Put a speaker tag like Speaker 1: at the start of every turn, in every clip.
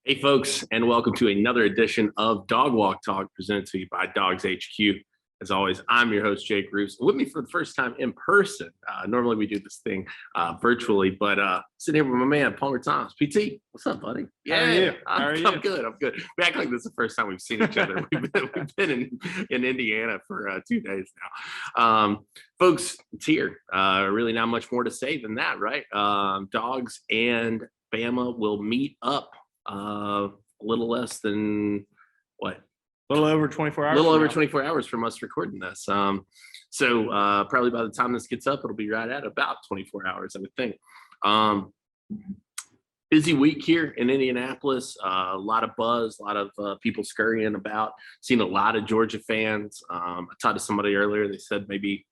Speaker 1: Hey, folks, and welcome to another edition of Dawg Walk Talk presented to you by DawgsHQ. As always, I'm your host, Jake Roos. With me for the first time in person. Normally we do this thing virtually, but sitting here with my man, Palmer Thomas. PT, what's up, buddy?
Speaker 2: How are you?
Speaker 1: I'm good. I'm good. We act like this is the first time we've seen each other. We've been in Indiana for 2 days now. Folks, it's here. Really not much more to say than that, right? Dogs and Bama will meet up a little less than what?
Speaker 2: A little over 24 hours.
Speaker 1: A little over 24 hours from us recording this. So probably by the time this gets up, it'll be right at about 24 hours, I would think. Busy week here in Indianapolis. A lot of buzz, a lot of people scurrying about. Seen a lot of Georgia fans. I talked to somebody earlier. They said maybe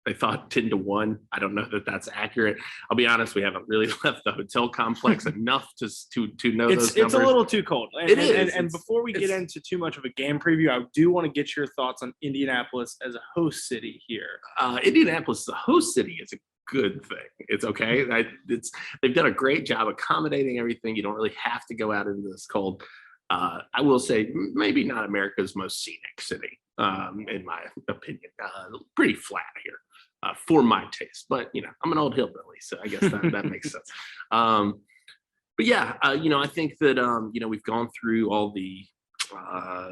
Speaker 1: they thought 10-1. I don't know that that's accurate. I'll be honest, we haven't really left the hotel complex enough to know those numbers.
Speaker 2: It's a little too cold.
Speaker 1: It is.
Speaker 2: And before we get into too much of a game preview, I do want to get your thoughts on Indianapolis as a host city here.
Speaker 1: Indianapolis, the host city, is a good thing. It's okay. They've done a great job accommodating everything. You don't really have to go out into this cold. I will say maybe not America's most scenic city, in my opinion. Pretty flat here. For my taste, but I'm an old hillbilly, so I guess that makes sense. But yeah, I think that we've gone through all the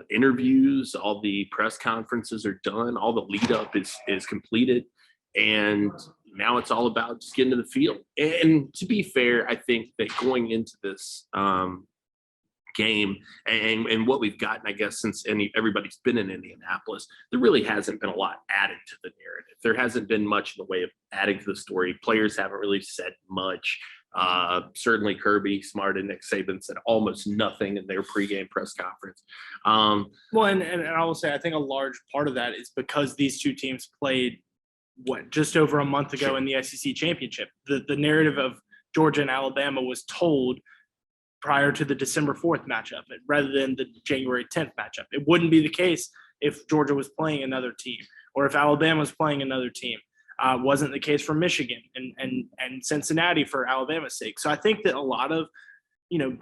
Speaker 1: interviews, all the press conferences are done, all the lead up is completed, and now it's all about just getting to the field. And to be fair, I think that going into this game and what we've gotten, I guess, since everybody's been in Indianapolis, there really hasn't been a lot added to the narrative. There hasn't been much in the way of adding to the story. Players haven't really said much. Certainly Kirby Smart and Nick Saban said almost nothing in their pregame press conference.
Speaker 2: Well, and I will say, I think a large part of that is because these two teams played just over a month ago in the SEC championship. The narrative of Georgia and Alabama was told prior to the December 4th matchup rather than the January 10th matchup. It wouldn't be the case if Georgia was playing another team or if Alabama was playing another team. Wasn't the case for Michigan and Cincinnati for Alabama's sake. So I think that a lot of,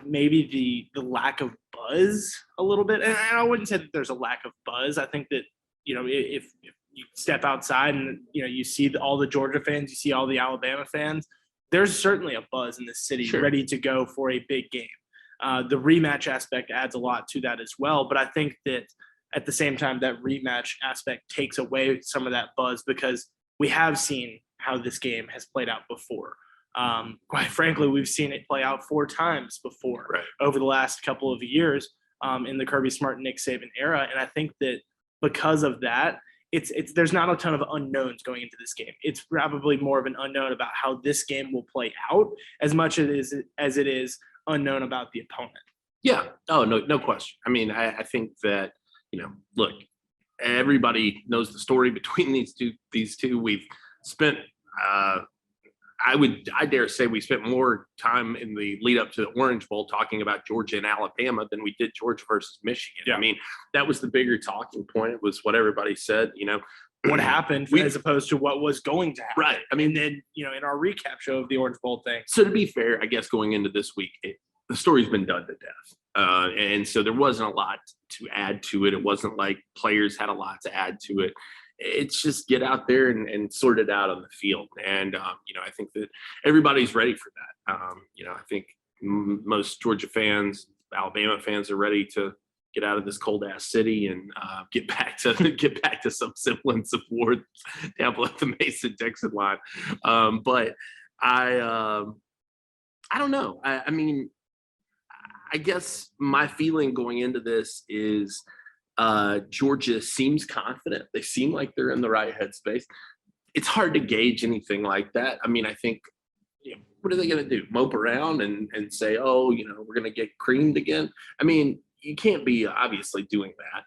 Speaker 2: maybe the lack of buzz a little bit, and I wouldn't say that there's a lack of buzz. I think that, if you step outside and, you see all the Georgia fans, you see all the Alabama fans, there's certainly a buzz in this city ready to go for a big game. The rematch aspect adds a lot to that as well. But I think that at the same time, that rematch aspect takes away some of that buzz because we have seen how this game has played out before. Quite frankly, we've seen it play out 4 times before over the last couple of years in the Kirby Smart, Nick Saban era. And I think that because of that, there's not a ton of unknowns going into this game. It's probably more of an unknown about how this game will play out as much as it is unknown about the opponent.
Speaker 1: Yeah. Oh, no question. I mean, I think that, look, everybody knows the story between these two. We've spent, I dare say we spent more time in the lead up to the Orange Bowl talking about Georgia and Alabama than we did Georgia versus Michigan.
Speaker 2: Yeah.
Speaker 1: I mean, that was the bigger talking point. It was what everybody said,
Speaker 2: what happened as opposed to what was going to happen.
Speaker 1: Right. I mean,
Speaker 2: then, in our recap show of the Orange Bowl thing.
Speaker 1: So to be fair, I guess going into this week, the story's been done to death. And so there wasn't a lot to add to it. It wasn't like players had a lot to add to it. It's just get out there and sort it out on the field. And, I think that everybody's ready for that. I think most Georgia fans, Alabama fans are ready to get out of this cold ass city and get back to some semblance of war down below the Mason-Dixon line. But I don't know. I mean, I guess my feeling going into this is Georgia seems confident. They seem like they're in the right headspace. It's hard to gauge anything like that. I mean, I think, what are they going to do? Mope around and say, oh, we're going to get creamed again? I mean, you can't be obviously doing that.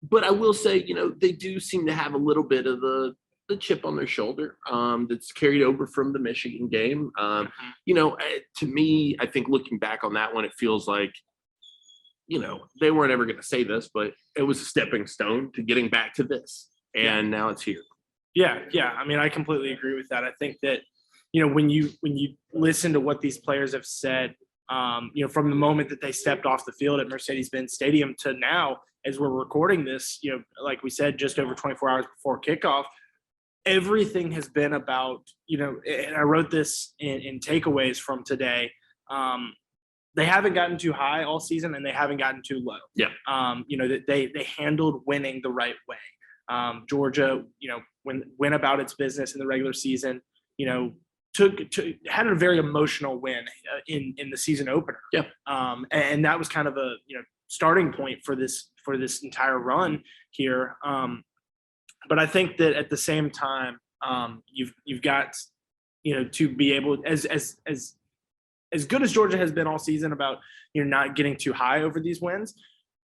Speaker 1: But I will say, they do seem to have a little bit of the chip on their shoulder that's carried over from the Michigan game. To me, I think looking back on that one, it feels like, they weren't ever going to say this, but it was a stepping stone to getting back to this. And now it's here.
Speaker 2: Yeah. I mean, I completely agree with that. I think that, when you listen to what these players have said From the moment that they stepped off the field at Mercedes-Benz Stadium to now, as we're recording this, like we said, just over 24 hours before kickoff, everything has been about, and I wrote this in takeaways from today. They haven't gotten too high all season and they haven't gotten too low.
Speaker 1: Yeah.
Speaker 2: They handled winning the right way. Georgia, went about its business in the regular season, had a very emotional win in the season opener.
Speaker 1: Yeah.
Speaker 2: And that was kind of a, starting point for this entire run here. But I think that at the same time, you've got, to be able, as good as Georgia has been all season about, not getting too high over these wins,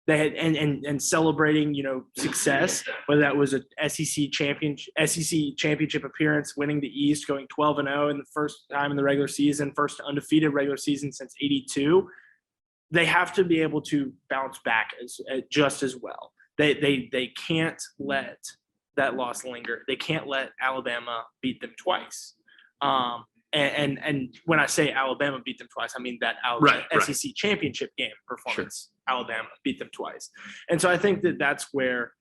Speaker 2: they had and celebrating, success, whether that was a SEC championship appearance, winning the East, going 12-0 in the first time in the regular season, first undefeated regular season since '82. They have to be able to bounce back just as well. They can't let that loss linger. They can't let Alabama beat them twice. And when I say Alabama beat them twice, I mean that SEC championship game performance. Sure. Alabama beat them twice. And so I think that that's where,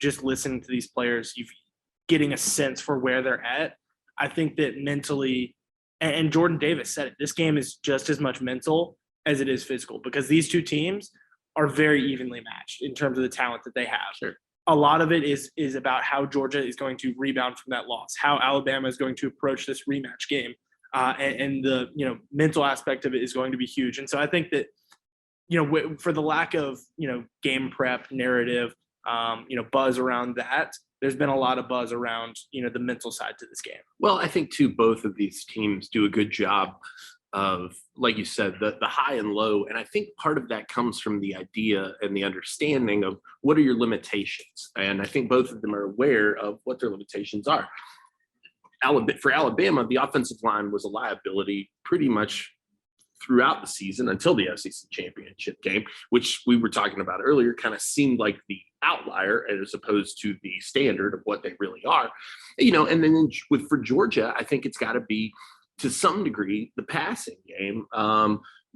Speaker 2: just listening to these players, you're getting a sense for where they're at. I think that mentally, and Jordan Davis said it, this game is just as much mental as it is physical, because these two teams are very evenly matched in terms of the talent that they have.
Speaker 1: Sure.
Speaker 2: A lot of it is about how Georgia is going to rebound from that loss, how Alabama is going to approach this rematch game. And the, mental aspect of it is going to be huge. And so I think that, for the lack of, game prep narrative, buzz around that, there's been a lot of buzz around, the mental side to this game.
Speaker 1: Well, I think too, both of these teams do a good job of, like you said, the high and low. And I think part of that comes from the idea and the understanding of what are your limitations. And I think both of them are aware of what their limitations are. For Alabama, the offensive line was a liability pretty much throughout the season until the SEC championship game, which we were talking about earlier, kind of seemed like the outlier as opposed to the standard of what they really are. And then for Georgia, I think it's got to be, to some degree, the passing game,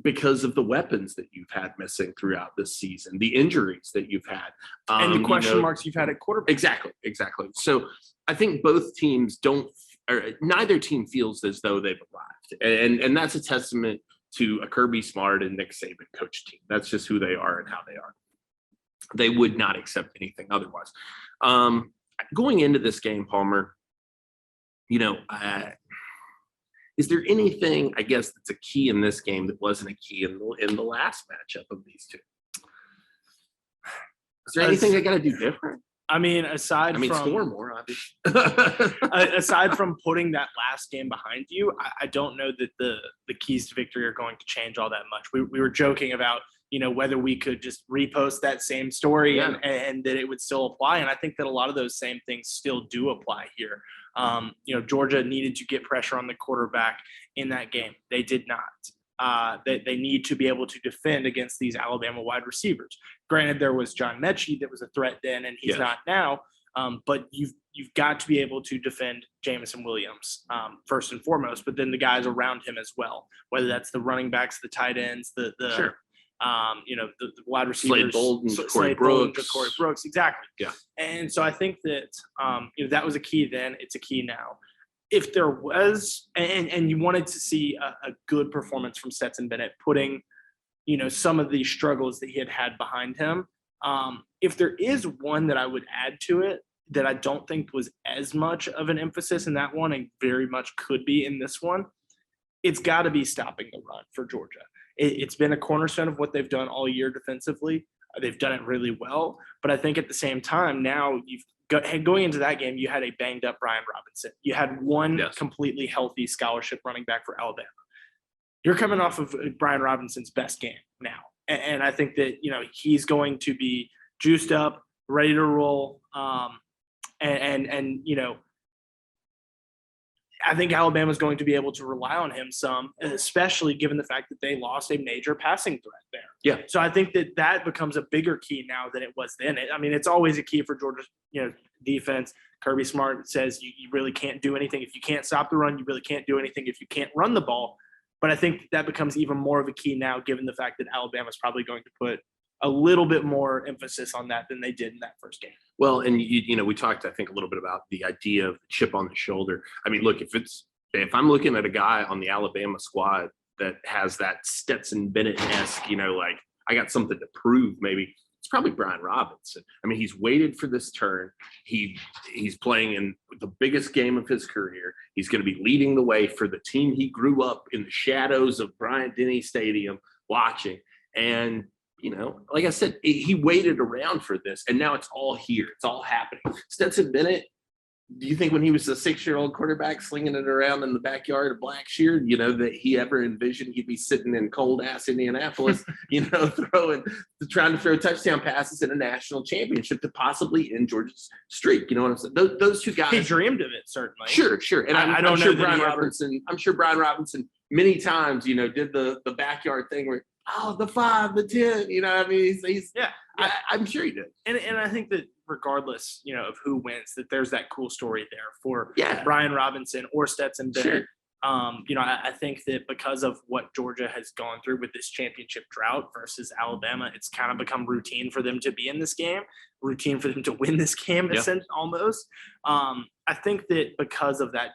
Speaker 1: because of the weapons that you've had missing throughout this season, the injuries that you've had.
Speaker 2: And the question marks you've had at quarterback.
Speaker 1: Exactly. So I think both teams neither team feels as though they've arrived. And that's a testament to a Kirby Smart and Nick Saban coach team. That's just who they are and how they are. They would not accept anything otherwise. Going into this game, Palmer, is there anything, I guess, that's a key in this game that wasn't a key in the last matchup of these two? Is there anything they got to do different?
Speaker 2: Score
Speaker 1: more, obviously.
Speaker 2: Aside from putting that last game behind you, I don't know that the keys to victory are going to change all that much. We were joking about, whether we could just repost that same story and that it would still apply. And I think that a lot of those same things still do apply here. Georgia needed to get pressure on the quarterback in that game. They did not. They need to be able to defend against these Alabama wide receivers. Granted, there was John Mechie that was a threat then, and he's not now. But you've got to be able to defend Jamison Williams first and foremost, but then the guys around him as well, whether that's the running backs, the tight ends, the wide receivers,
Speaker 1: Slade Bolden, Corey Brooks.
Speaker 2: Exactly.
Speaker 1: Yeah.
Speaker 2: And so I think that, that was a key then. It's a key now. If there was, and you wanted to see a good performance from Stetson Bennett, putting, some of the struggles that he had behind him. If there is one that I would add to it that I don't think was as much of an emphasis in that one and very much could be in this one, it's got to be stopping the run for Georgia. It's been a cornerstone of what they've done all year defensively. They've done it really well. But I think at the same time, now going into that game, you had a banged up Brian Robinson. You had one completely healthy scholarship running back for Alabama. You're coming off of Brian Robinson's best game now. And I think that, he's going to be juiced up, ready to roll. I think Alabama's going to be able to rely on him some, especially given the fact that they lost a major passing threat there.
Speaker 1: Yeah.
Speaker 2: So I think that becomes a bigger key now than it was then. It's always a key for Georgia's, defense. Kirby Smart says you really can't do anything if you can't stop the run. You really can't do anything if you can't run the ball. But I think that becomes even more of a key now, given the fact that Alabama's probably going to put a little bit more emphasis on that than they did in that first game.
Speaker 1: Well, and we talked, I think, a little bit about the idea of the chip on the shoulder. I mean, look, if I'm looking at a guy on the Alabama squad that has that Stetson Bennett-esque, like I got something to prove, maybe it's probably Brian Robinson. I mean, he's waited for this turn. He's playing in the biggest game of his career. He's going to be leading the way for the team he grew up in the shadows of Bryant-Denny Stadium watching. And like I said, he waited around for this, and now it's all here. It's all happening. Stetson Bennett, do you think when he was a 6-year-old quarterback slinging it around in the backyard of Blackshear, that he ever envisioned he'd be sitting in cold-ass Indianapolis, trying to throw touchdown passes in a national championship to possibly end Georgia's streak? You know what I'm saying? Those two guys.
Speaker 2: He dreamed of it, certainly.
Speaker 1: Sure. And I'm sure Brian Robinson many times, did the backyard thing where, the 5, the 10, he's
Speaker 2: yeah.
Speaker 1: I'm sure he did.
Speaker 2: And I think that regardless, of who wins, that there's that cool story there for Brian Robinson or Stetson Bennett.
Speaker 1: Sure.
Speaker 2: I think that because of what Georgia has gone through with this championship drought versus Alabama, it's kind of become routine for them to be in this game, routine for them to win this game, almost. I think that because of that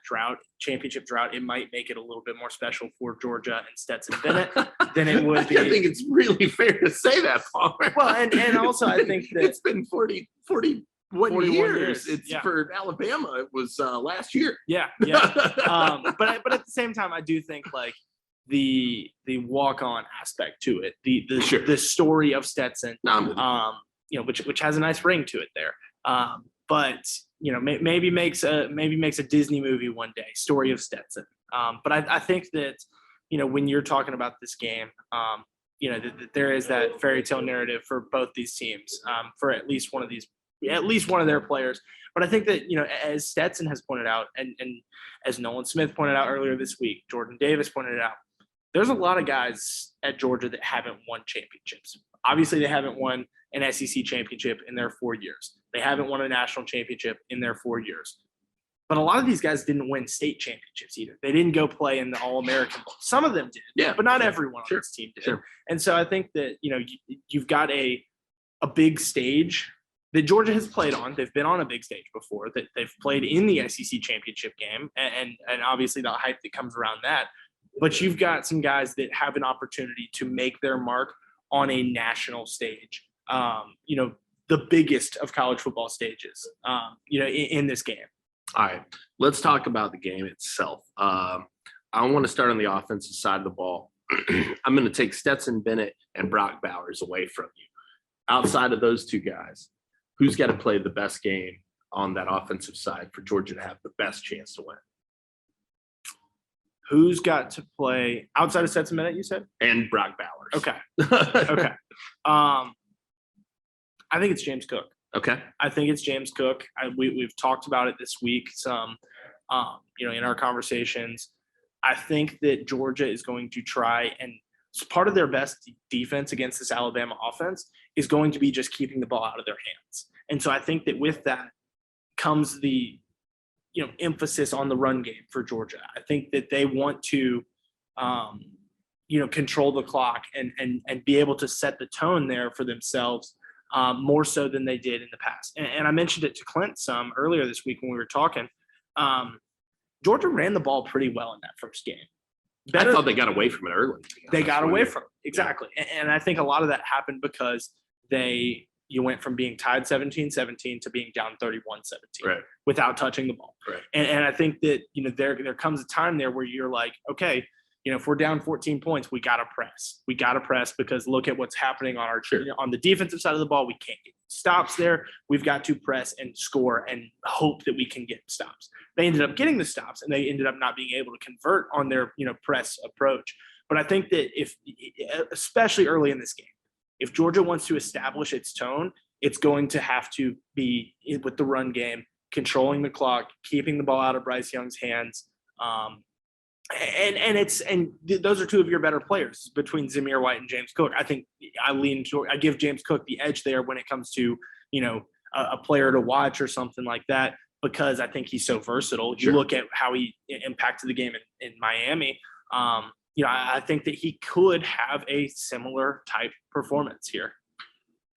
Speaker 2: championship drought, it might make it a little bit more special for Georgia and Stetson Bennett than it would be.
Speaker 1: I think it's really fair to say that, Paul.
Speaker 2: Well, and also I think that
Speaker 1: it's been 41 years. It's for Alabama. It was last year.
Speaker 2: Yeah. But at the same time, I do think like the walk-on aspect to it, the story of Stetson, which has a nice ring to it there. But maybe makes a Disney movie one day, story of Stetson. But I think that when you're talking about this game, that there is that fairy tale narrative for both these teams, for at least one of their players. But I think that, as Stetson has pointed out, and as Nolan Smith pointed out earlier this week, Jordan Davis pointed it out, there's a lot of guys at Georgia that haven't won championships. Obviously, they haven't won an SEC championship in their 4 years. They haven't won a national championship in their 4 years. But a lot of these guys didn't win state championships either. They didn't go play in the All-American Bowl. Some of them did, but not everyone on this team did.
Speaker 1: Sure.
Speaker 2: And so I think that, you've got a big stage that Georgia has played on. They've been on a big stage before, that they've played in the SEC championship game, and obviously the hype that comes around that. But you've got some guys that have an opportunity to make their mark on a national stage, the biggest of college football stages, in this game.
Speaker 1: All right, let's talk about the game itself. I want to start on the offensive side of the ball. I'm going to take Stetson Bennett and Brock Bowers away from you. Outside of those two guys, who's got to play the best game on that offensive side for Georgia to have the best chance to win?
Speaker 2: Who's got to play outside of Stetson Bennett, you said?
Speaker 1: And Brock Bowers.
Speaker 2: Okay. I think it's James Cook.
Speaker 1: Okay.
Speaker 2: I think it's James Cook. We've talked about it this week some, in our conversations. I think that Georgia is going to try, and part of their best defense against this Alabama offense is going to be just keeping the ball out of their hands. And so I think that with that comes the, emphasis on the run game for Georgia. I think that they want to, control the clock and be able to set the tone there for themselves. More so than they did in the past. And I mentioned it to Clint some earlier this week when we were talking. Georgia ran the ball pretty well in that first game.
Speaker 1: I thought they got away from it early.
Speaker 2: They got away from it, exactly. Yeah. And I think a lot of that happened because you went from being tied 17-17 to being down 31-17 without touching the ball.
Speaker 1: Right.
Speaker 2: And I think that, there comes a time there where you're like, okay, if we're down 14 points, we got to press. We got to press because look at what's happening on the defensive side of the ball. We can't get stops there. We've got to press and score and hope that we can get stops. They ended up getting the stops, and they ended up not being able to convert on their, press approach. But I think that especially early in this game, if Georgia wants to establish its tone, it's going to have to be with the run game, controlling the clock, keeping the ball out of Bryce Young's hands. And those are two of your better players between Zamir White and James Cook. I think I give James Cook the edge there when it comes to, a player to watch or something like that, because I think he's so versatile. You look at how he impacted the game in Miami. I think that he could have a similar type performance here.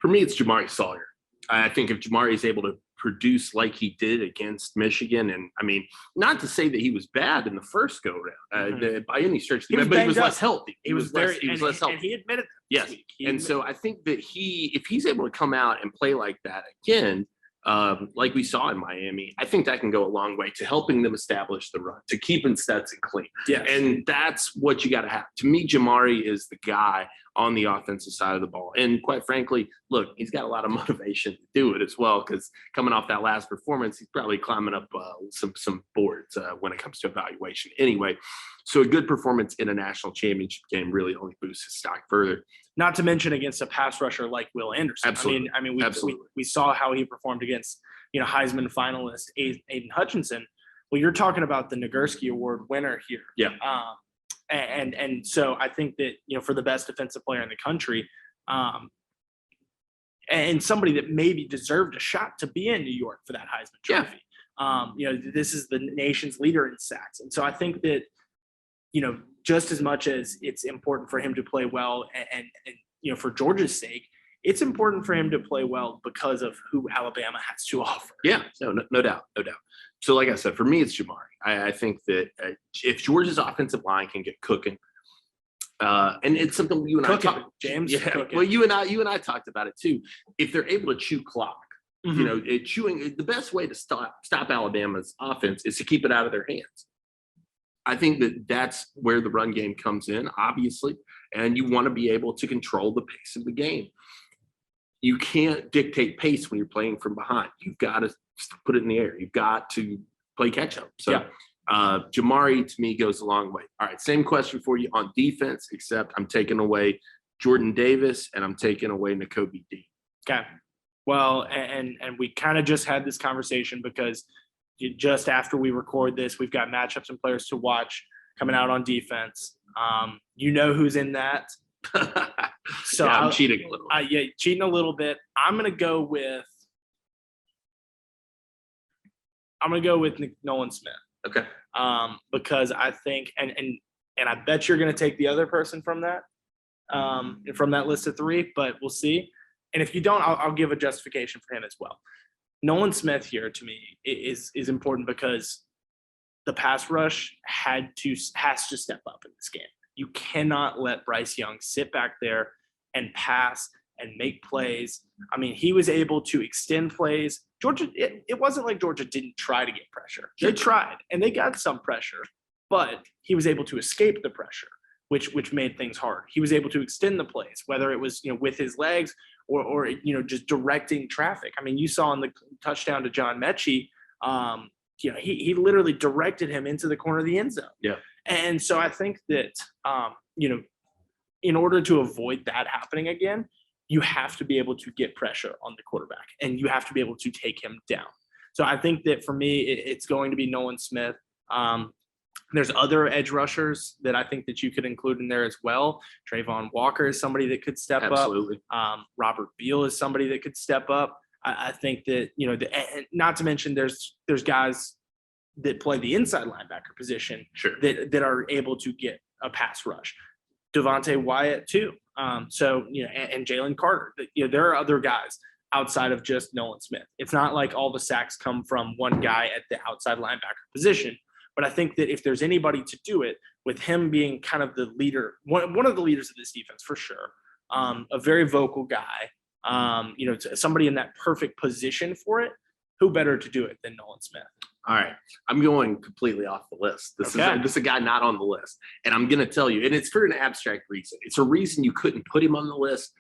Speaker 1: For me, it's Jamari Sawyer. I think if Jamari is able to produce like he did against Michigan, and I mean, not to say that he was bad in the first go round by any stretch, but he was less healthy.
Speaker 2: He was less healthy. And he admitted that.
Speaker 1: Yes, so I think that if he's able to come out and play like that again, like we saw in Miami, I think that can go a long way to helping them establish the run, to keeping Stetson clean.
Speaker 2: Yes.
Speaker 1: And that's what you got to have. To me, Jamari is the guy on the offensive side of the ball. And quite frankly, look, he's got a lot of motivation to do it as well, because coming off that last performance, he's probably climbing up some boards when it comes to evaluation. Anyway, so a good performance in a national championship game really only boosts his stock further.
Speaker 2: Not to mention against a pass rusher like Will Anderson.
Speaker 1: Absolutely.
Speaker 2: I mean, we saw how he performed against, Heisman finalist Aiden Hutchinson. Well, you're talking about the Nagurski Award winner here.
Speaker 1: Yeah.
Speaker 2: And so I think that, for the best defensive player in the country, and somebody that maybe deserved a shot to be in New York for that Heisman Trophy. Yeah. This is the nation's leader in sacks. And so I think that, just as much as it's important for him to play well and for Georgia's sake, it's important for him to play well because of who Alabama has to offer.
Speaker 1: Yeah, no doubt. So like I said, for me, it's Jamari. I think that if Georgia's offensive line can get cooking, and it's something you and I talked,
Speaker 2: James.
Speaker 1: Yeah, well, you and I talked about it too. If they're able to chew clock, chewing, the best way to stop Alabama's offense is to keep it out of their hands. I think that that's where the run game comes in, obviously, and you want to be able to control the pace of the game. You can't dictate pace when you're playing from behind. You've got to put it in the air. You've got to play catch up. So Jamari, to me, goes a long way. All right, same question for you on defense, except I'm taking away Jordan Davis and I'm taking away Nakobe Dean.
Speaker 2: Okay. Well, and we kind of just had this conversation because just after we record this, we've got matchups and players to watch coming out on defense. Who's in that. So
Speaker 1: I'm cheating a little.
Speaker 2: Cheating a little bit. I'm gonna go with Nolan Smith.
Speaker 1: Okay.
Speaker 2: Because I think, and I bet you're gonna take the other person from that list of three, but we'll see. And if you don't, I'll give a justification for him as well. Nolan Smith here to me is important because the pass rush has to step up in this game. You cannot let Bryce Young sit back there and pass and make plays. I mean, he was able to extend plays. Georgia, it wasn't like Georgia didn't try to get pressure. They tried, and they got some pressure, but he was able to escape the pressure, which made things hard. He was able to extend the plays, whether it was with his legs or just directing traffic. I mean, you saw on the touchdown to John Mechie, he literally directed him into the corner of the end zone.
Speaker 1: Yeah.
Speaker 2: And so I think that, in order to avoid that happening again, you have to be able to get pressure on the quarterback and you have to be able to take him down. So I think that for me, it's going to be Nolan Smith. There's other edge rushers that I think that you could include in there as well. Trayvon Walker is somebody that could step
Speaker 1: Absolutely.
Speaker 2: up. Robert Beal is somebody that could step up. I think that, not to mention there's guys that play the inside linebacker position that are able to get a pass rush. Devontae Wyatt too. And Jalen Carter. There are other guys outside of just Nolan Smith. It's not like all the sacks come from one guy at the outside linebacker position. But I think that if there's anybody to do it, with him being kind of the leader, one of the leaders of this defense for sure, a very vocal guy, somebody in that perfect position for it, who better to do it than Nolan Smith?
Speaker 1: All right. I'm going completely off the list. This is a guy not on the list. And I'm going to tell you, and it's for an abstract reason. It's a reason you couldn't put him on the list.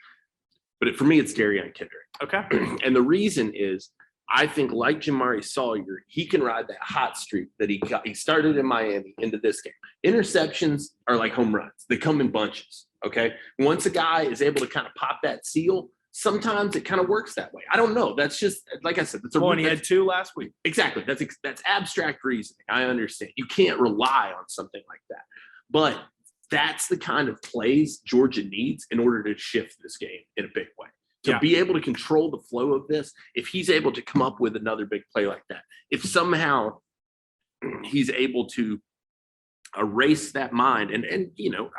Speaker 1: But for me, it's Darian Kendrick.
Speaker 2: Okay.
Speaker 1: And the reason is, I think like Jamari Sawyer, he can ride that hot streak that he started in Miami into this game. Interceptions are like home runs. They come in bunches, okay? Once a guy is able to kind of pop that seal, sometimes it kind of works that way. I don't know. That's just, like I said, that's
Speaker 2: he had 2 last week.
Speaker 1: Exactly. That's abstract reasoning. I understand. You can't rely on something like that. But that's the kind of plays Georgia needs in order to shift this game in a big way. To be able to control the flow of this, if he's able to come up with another big play like that, if somehow he's able to erase that mind. And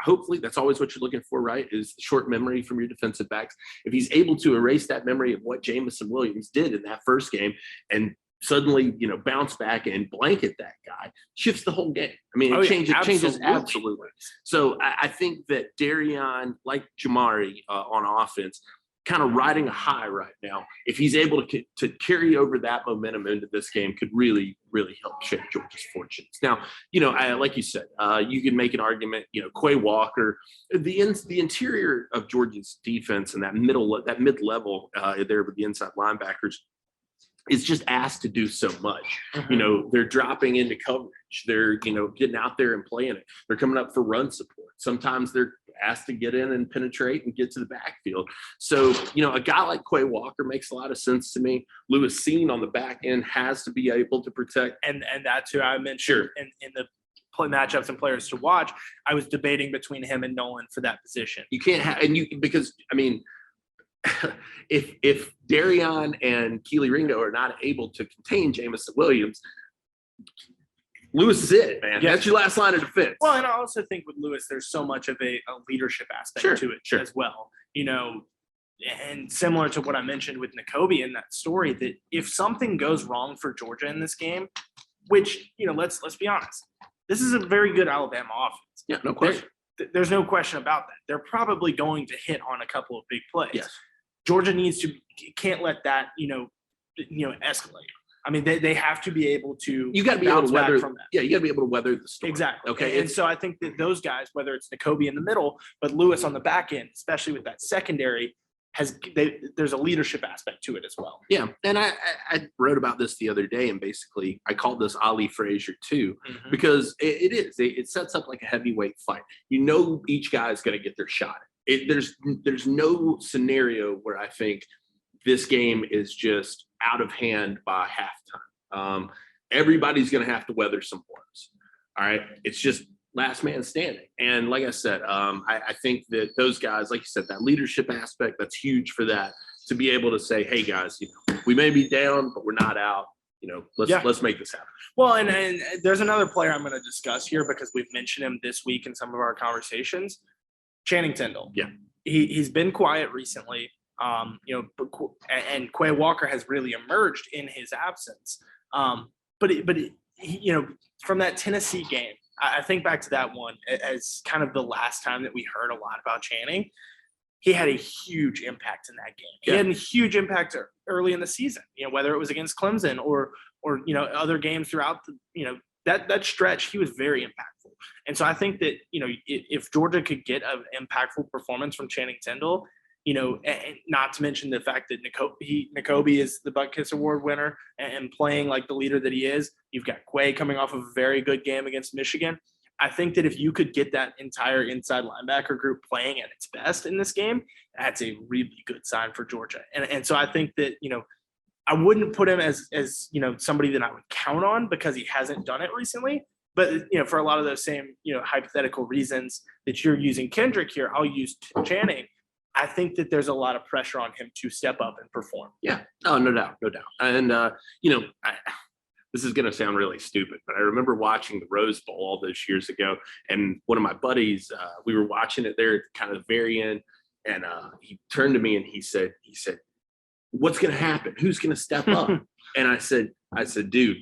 Speaker 1: hopefully that's always what you're looking for, right? Is short memory from your defensive backs. If he's able to erase that memory of what Jamison Williams did in that first game and suddenly, bounce back and blanket that guy, shifts the whole game. I mean, it changes absolutely. So I think that Darian, like Jamari on offense, kind of riding a high right now. If he's able to carry over that momentum into this game, could really, really help shape Georgia's fortunes. Now, like you said, you can make an argument. Quay Walker, the interior of Georgia's defense and that mid-level there with the inside linebackers is just asked to do so much.
Speaker 2: Mm-hmm.
Speaker 1: They're dropping into coverage. They're, getting out there and playing it. They're coming up for run support. Sometimes they're asked to get in and penetrate and get to the backfield. So, a guy like Quay Walker makes a lot of sense to me. Lewis Cine on the back end has to be able to protect.
Speaker 2: And that's who I mentioned in the play matchups and players to watch. I was debating between him and Nolan for that position.
Speaker 1: You can't have, because if Darian and Keely Ringo are not able to contain Jamison Williams, Lewis is it, man. Yeah. That's your last line of defense.
Speaker 2: Well, and I also think with Lewis, there's so much of a leadership aspect to it as well. And similar to what I mentioned with Nakobe in that story, that if something goes wrong for Georgia in this game, which, let's be honest, this is a very good Alabama offense.
Speaker 1: Yeah, no question.
Speaker 2: There's no question about that. They're probably going to hit on a couple of big plays.
Speaker 1: Yes.
Speaker 2: Georgia can't let that, escalate. I mean, they have to be able to.
Speaker 1: You got to be able to weather from that. Yeah, you got to be able to weather the storm.
Speaker 2: Exactly.
Speaker 1: Okay.
Speaker 2: And so I think that those guys, whether it's Nakobe in the middle, but Lewis on the back end, especially with that secondary, there's a leadership aspect to it as well.
Speaker 1: Yeah, and I wrote about this the other day, and basically I called this Ali Frazier too, because it sets up like a heavyweight fight. Each guy is going to get their shot. There's no scenario where I think this game is just out of hand by halftime. Everybody's going to have to weather some blows. All right, it's just last man standing. And like I said, I think that those guys, like you said, that leadership aspect, that's huge for that, to be able to say, hey guys, we may be down, but we're not out. Let's make this happen.
Speaker 2: Well, and there's another player I'm going to discuss here because we've mentioned him this week in some of our conversations. Channing Tindall.
Speaker 1: Yeah.
Speaker 2: He's been quiet recently. And Quay Walker has really emerged in his absence. But from that Tennessee game, I think back to that one as kind of the last time that we heard a lot about Channing. He had a huge impact in that game. He had a huge impact early in the season, whether it was against Clemson or other games throughout that stretch. He was very impactful. And so I think that, if Georgia could get an impactful performance from Channing Tindall, and not to mention the fact that Nakobe is the Buck Kiss Award winner and playing like the leader that he is. You've got Quay coming off of a very good game against Michigan. I think that if you could get that entire inside linebacker group playing at its best in this game, that's a really good sign for Georgia. And so I think that, I wouldn't put him as somebody that I would count on because he hasn't done it recently. But, for a lot of those same, hypothetical reasons that you're using Kendrick here, I'll use Channing. I think that there's a lot of pressure on him to step up and perform.
Speaker 1: Yeah. Oh, no doubt. And, this is going to sound really stupid, but I remember watching the Rose Bowl all those years ago. And one of my buddies, we were watching it there at kind of the very end. And he turned to me and he said, what's going to happen? Who's going to step up? And I said, dude,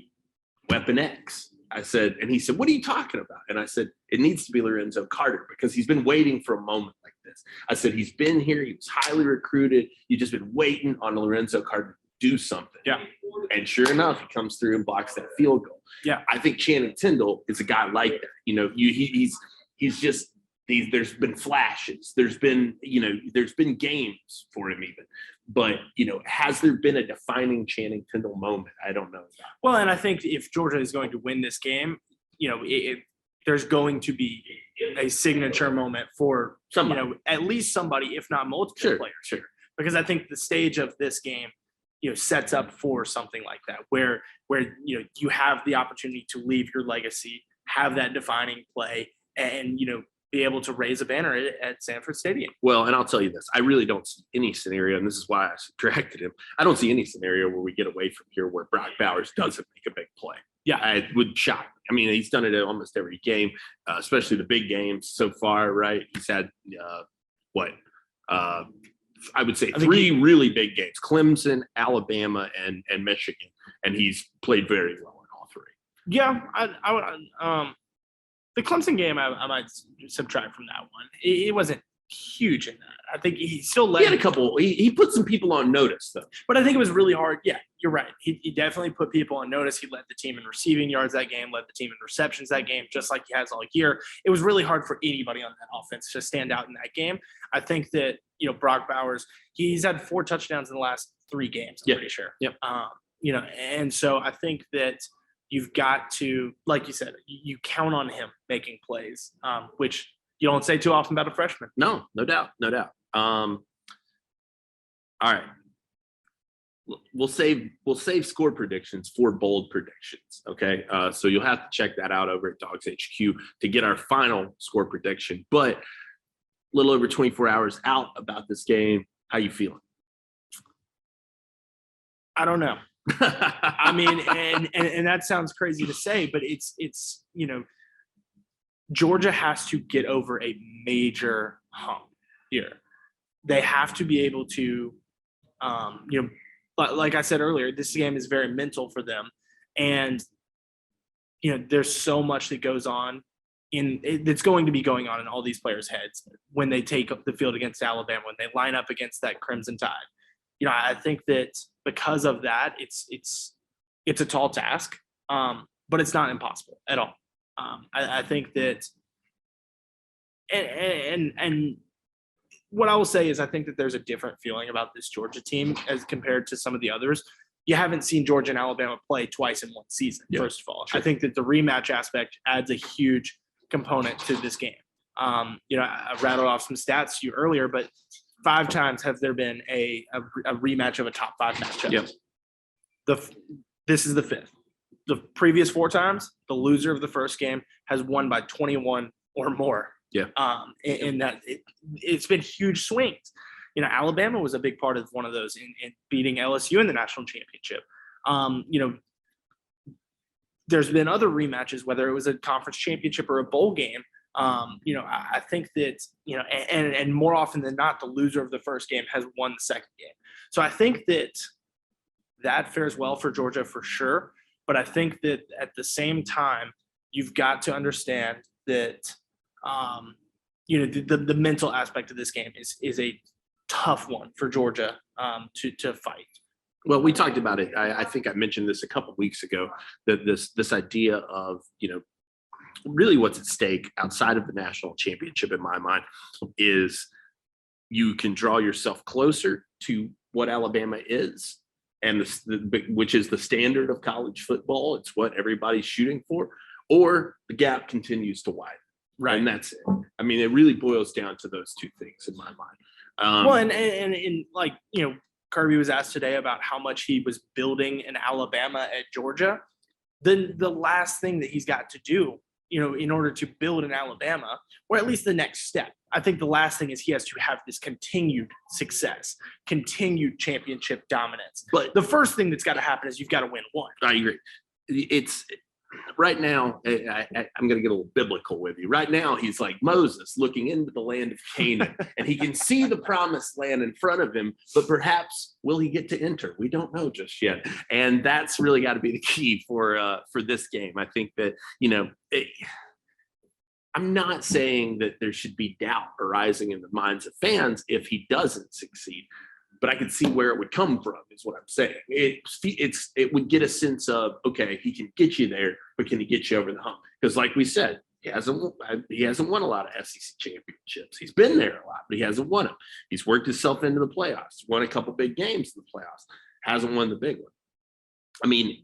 Speaker 1: Weapon X. I said, and he said, what are you talking about? And I said, it needs to be Lorenzo Carter because he's been waiting for a moment like this. I said, he's been here. He was highly recruited. You've just been waiting on Lorenzo Carter to do something.
Speaker 2: Yeah.
Speaker 1: And sure enough, he comes through and blocks that field goal.
Speaker 2: Yeah.
Speaker 1: I think Channing Tindall is a guy like that. He's just, there's been flashes. There's been games for him even. But, has there been a defining Channing Tindall moment? I don't know.
Speaker 2: Well, and I think if Georgia is going to win this game, there's going to be a signature moment for somebody, at least somebody, if not multiple players.
Speaker 1: Sure.
Speaker 2: Because I think the stage of this game, sets up for something like that, where you have the opportunity to leave your legacy, have that defining play, and be able to raise a banner at Sanford Stadium.
Speaker 1: Well, and I'll tell you this, I really don't see any scenario, and this is why I subtracted him. I don't see any scenario where we get away from here where Brock Bowers doesn't make a big play.
Speaker 2: Yeah.
Speaker 1: I would shock. I mean, he's done it at almost every game, especially the big games so far, right? He's had I would say three really big games: Clemson, Alabama, and Michigan, and he's played very well in all three.
Speaker 2: Yeah, I would. The Clemson game, I might subtract from that one. It wasn't huge in that. I think he still led.
Speaker 1: He had a couple. He put some people on notice, though.
Speaker 2: But I think it was really hard. Yeah, you're right. He definitely put people on notice. He led the team in receiving yards that game, led the team in receptions that game, just like he has all year. It was really hard for anybody on that offense to stand out in that game. I think that, Brock Bowers, he's had 4 touchdowns in the last 3 games, I'm pretty sure.
Speaker 1: Yep.
Speaker 2: And so I think that you've got to, like you said, you count on him making plays, which you don't say too often about a freshman.
Speaker 1: No doubt. All right. We'll save score predictions for bold predictions. Okay. So you'll have to check that out over at DawgsHQ to get our final score prediction. But a little over 24 hours out about this game. How you feeling?
Speaker 2: I don't know. I mean, and that sounds crazy to say, but it's Georgia has to get over a major hump here. They have to be able to, like I said earlier, this game is very mental for them. And, there's so much that goes on that's going to be going on in all these players' heads when they take up the field against Alabama, when they line up against that Crimson Tide. I think that because of that, it's a tall task, but it's not impossible at all. I think that, and what I will say is I think that there's a different feeling about this Georgia team as compared to some of the others. You haven't seen Georgia and Alabama play twice in one season, first of all. Sure. I think that the rematch aspect adds a huge component to this game. I rattled off some stats to you earlier, but 5 times have there been a rematch of a top 5 matchup. Yep. This is the 5th. The previous 4 times, the loser of the first game has won by 21 or more.
Speaker 1: Yeah.
Speaker 2: And that it's been huge swings. Alabama was a big part of one of those in beating LSU in the national championship. There's been other rematches, whether it was a conference championship or a bowl game. I think that, and more often than not, the loser of the first game has won the second game. So I think that fares well for Georgia for sure. But I think that at the same time, you've got to understand that, the mental aspect of this game is a tough one for Georgia to fight.
Speaker 1: Well, we talked about it. I think I mentioned this a couple of weeks ago, that this idea of, really what's at stake outside of the national championship in my mind is you can draw yourself closer to what Alabama is, and which is the standard of college football. It's what everybody's shooting for, or the gap continues to widen. Right. And that's it. I mean, it really boils down to those 2 things in my mind.
Speaker 2: Well, and like, Kirby was asked today about how much he was building in Alabama at Georgia. Then the last thing that he's got to do, in order to build in Alabama, or at least the next step, I think the last thing is he has to have this continued success, continued championship dominance. But the first thing that's got to happen is you've got to win one.
Speaker 1: I agree. It's right now, I'm going to get a little biblical with you. Right now, he's like Moses looking into the land of Canaan, and he can see the promised land in front of him, but perhaps will he get to enter? We don't know just yet. And that's really got to be the key for this game. I think that, I'm not saying that there should be doubt arising in the minds of fans if he doesn't succeed, but I could see where it would come from, is what I'm saying. It would get a sense of, okay, he can get you there, but can he get you over the hump? Because like we said, he hasn't won a lot of SEC championships. He's been there a lot, but he hasn't won them. He's worked himself into the playoffs, won a couple big games in the playoffs, hasn't won the big one. I mean,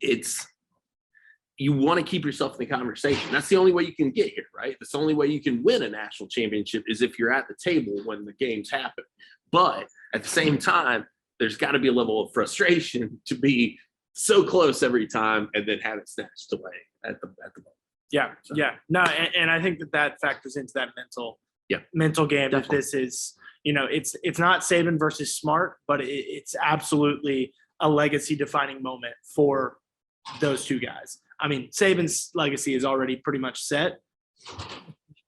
Speaker 1: you want to keep yourself in the conversation. That's the only way you can get here, right? That's the only way you can win a national championship is if you're at the table when the games happen. But at the same time, there's got to be a level of frustration to be so close every time and then have it snatched away at the moment.
Speaker 2: Yeah, so. Yeah. No, and I think that factors into that mental game. Definitely. That this is, it's not Saban versus Smart, but it's absolutely a legacy-defining moment for those 2 guys. I mean, Saban's legacy is already pretty much set.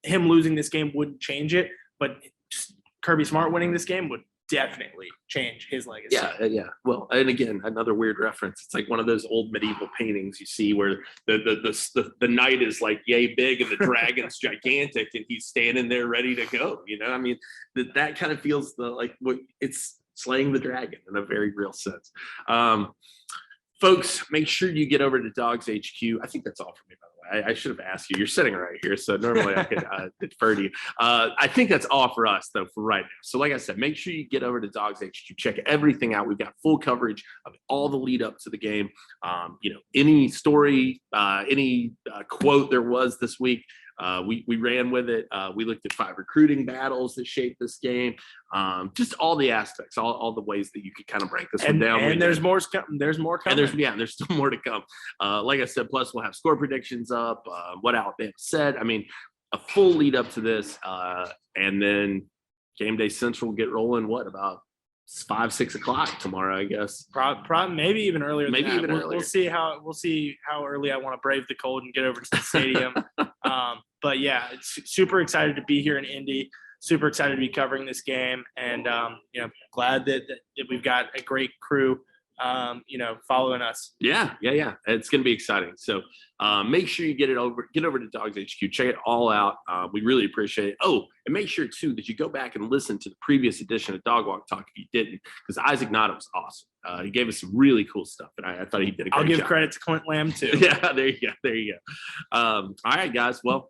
Speaker 2: Him losing this game wouldn't change it, but just Kirby Smart winning this game would definitely change his legacy.
Speaker 1: Yeah. Well, and again, another weird reference. It's like one of those old medieval paintings you see where the knight is like yay big and the dragon's gigantic and he's standing there ready to go. I mean, that kind of feels like what it's slaying the dragon in a very real sense. Folks, make sure you get over to DawgsHQ. I think that's all for me, by the way. I should have asked you. You're sitting right here, so normally I could defer to you. I think that's all for us, though, for right now. So like I said, make sure you get over to DawgsHQ. Check everything out. We've got full coverage of all the lead up to the game. Any story, any quote there was this week, we ran with it. We looked at 5 recruiting battles that shaped this game. Just all the aspects, all the ways that you could kind of break this one down.
Speaker 2: And there's more coming.
Speaker 1: And there's still more to come. Like I said, plus we'll have score predictions up, what Alabama said. I mean, a full lead up to this. And then Game Day Central will get rolling, about 5-6 o'clock tomorrow, I guess.
Speaker 2: Maybe even earlier.
Speaker 1: Maybe even earlier.
Speaker 2: We'll see how early I want to brave the cold and get over to the stadium. But yeah, it's super excited to be here in Indy. Super excited to be covering this game, and glad that we've got a great crew, following us.
Speaker 1: Yeah. It's going to be exciting. So make sure you get over to DawgsHQ. Check it all out. We really appreciate it. Oh, and make sure too that you go back and listen to the previous edition of Dawg Walk Talk if you didn't, because Isaac Nada was awesome. He gave us some really cool stuff, and I thought he did a great job.
Speaker 2: I'll give credit to Clint Lamb too.
Speaker 1: Yeah, there you go. All right, guys. Well,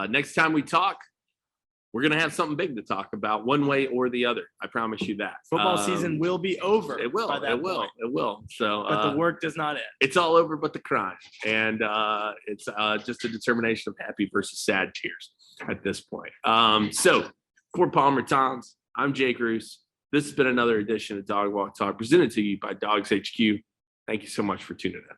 Speaker 1: next time we talk, we're going to have something big to talk about one way or the other. I promise you that.
Speaker 2: Football season will be over.
Speaker 1: It will.
Speaker 2: By that point.
Speaker 1: It will. So,
Speaker 2: but the work does not end.
Speaker 1: It's all over but the crime. And it's just a determination of happy versus sad tears at this point. So for Palmer Toms, I'm Jake Roos. This has been another edition of Dawg Walk Talk presented to you by DawgsHQ. Thank you so much for tuning in.